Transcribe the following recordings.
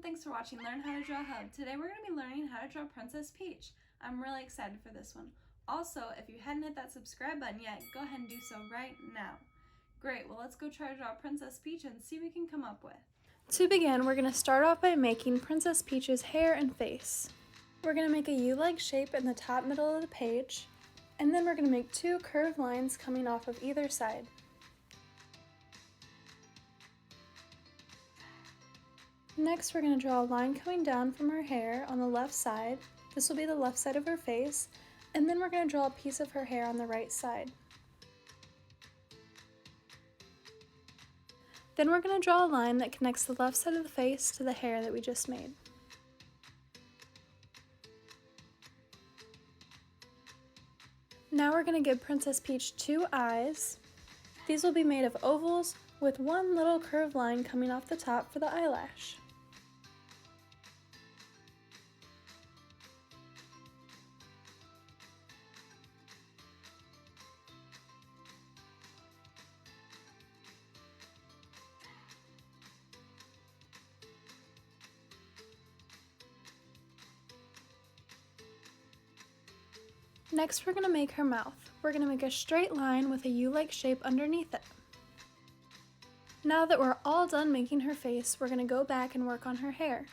thanks for watching Learn How to Draw Hub. Today we're going to be learning how to draw Princess Peach. I'm really excited for this one. Also, if you hadn't hit that subscribe button yet, go ahead and do so right now. Great, well let's go try to draw Princess Peach and see what we can come up with. To begin, we're going to start off by making Princess Peach's hair and face. We're going to make a U-like shape in the top middle of the page, and then we're going to make two curved lines coming off of either side. Next, we're going to draw a line coming down from her hair on the left side. This will be the left side of her face, and then we're going to draw a piece of her hair on the right side. Then we're going to draw a line that connects the left side of the face to the hair that we just made. Now we're going to give Princess Peach two eyes. These will be made of ovals with one little curved line coming off the top for the eyelash. Next, we're going to make her mouth. We're going to make a straight line with a U-like shape underneath it. Now that we're all done making her face, we're going to go back and work on her hair.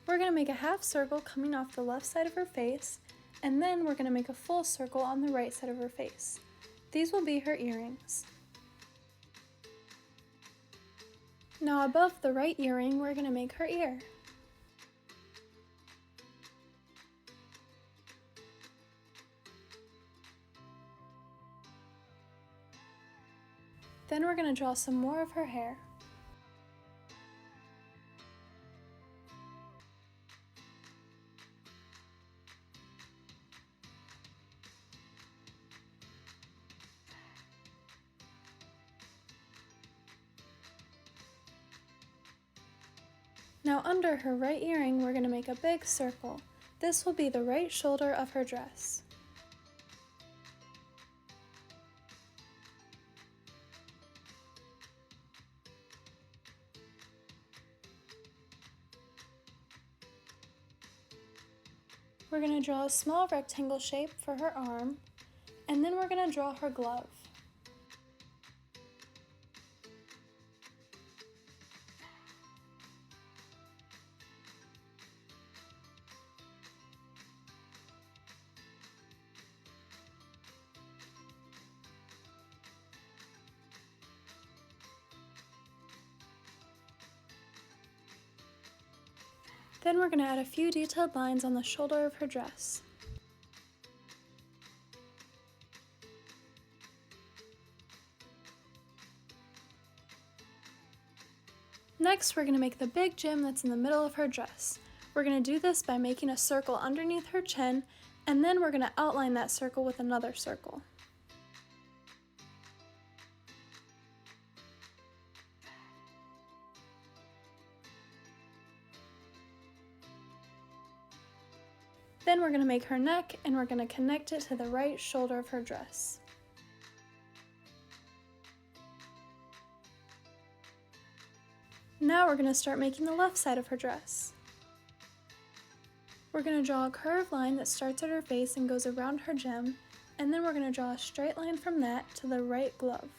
We're going to make a half circle coming off the left side of her face, and then we're going to make a full circle on the right side of her face. These will be her earrings. Now above the right earring, we're going to make her ear. Then we're going to draw some more of her hair. Now under her right earring, we're going to make a big circle. This will be the right shoulder of her dress. We're going to draw a small rectangle shape for her arm, and then we're going to draw her glove. Then we're going to add a few detailed lines on the shoulder of her dress. Next, we're going to make the big gem that's in the middle of her dress. We're going to do this by making a circle underneath her chin, and then we're going to outline that circle with another circle. Then we're going to make her neck, and we're going to connect it to the right shoulder of her dress. Now we're going to start making the left side of her dress. We're going to draw a curved line that starts at her face and goes around her gem, and then we're going to draw a straight line from that to the right glove.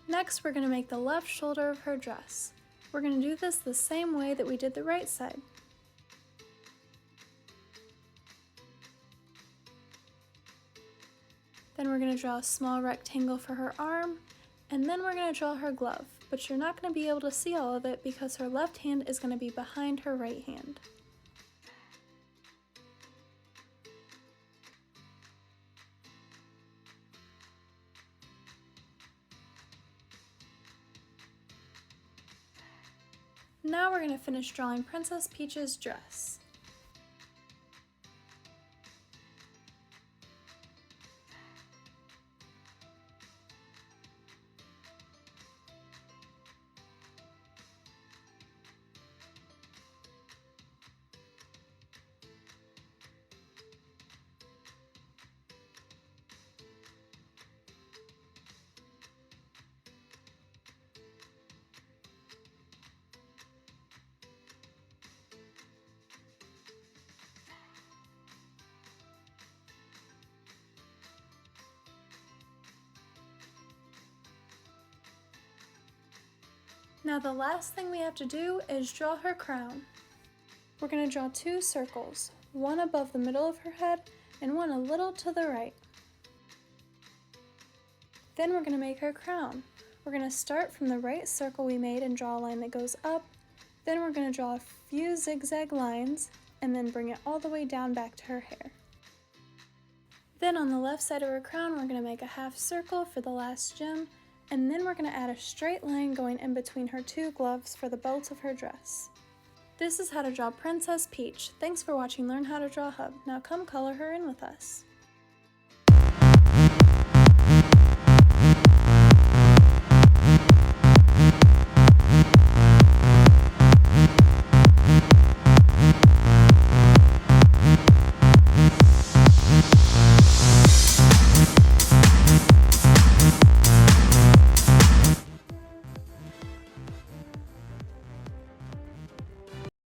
Next, we're going to make the left shoulder of her dress. We're going to do this the same way that we did the right side. Then we're going to draw a small rectangle for her arm, And then we're going to draw her glove, but you're not going to be able to see all of it because her left hand is going to be behind her right hand. Now we're going to finish drawing Princess Peach's dress. Now the last thing we have to do is draw her crown. We're going to draw 2 circles, one above the middle of her head and one a little to the right. Then we're going to make her crown. We're going to start from the right circle we made and draw a line that goes up. Then we're going to draw a few zigzag lines and then bring it all the way down back to her hair. Then on the left side of her crown, we're going to make a half circle for the last gem, and then we're going to add a straight line going in between her 2 gloves for the belt of her dress. This is how to draw Princess Peach. Thanks for watching Learn How to Draw Hub. Now come color her in with us.